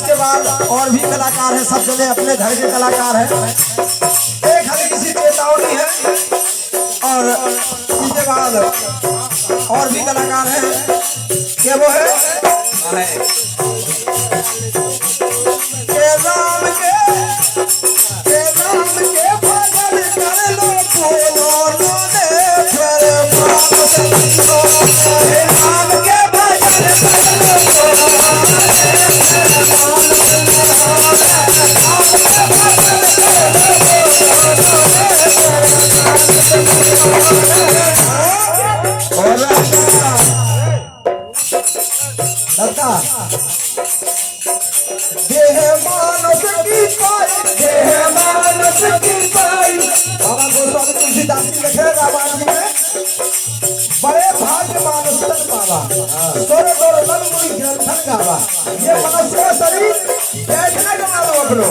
इसके बाद और भी कलाकार हैं, सब जने अपने घर के कलाकार हैं। एक हल्की सी चेतावनी है और इसके बाद और भी कलाकार हैं। क्या वो है राम के भजन कर लो बोलो रे फिर राम के भजन देह मानस की पाई, देह मानस की पाई। बाबा गोस्वामी तुलसीदास जी लिखे रामायण जी में, बड़े भाग्य मानस तन पावा, तोरे तोरे मन मुनि ग्रंथन गावा। ये मनुष्य का शरीर बैठने का मानो अपनो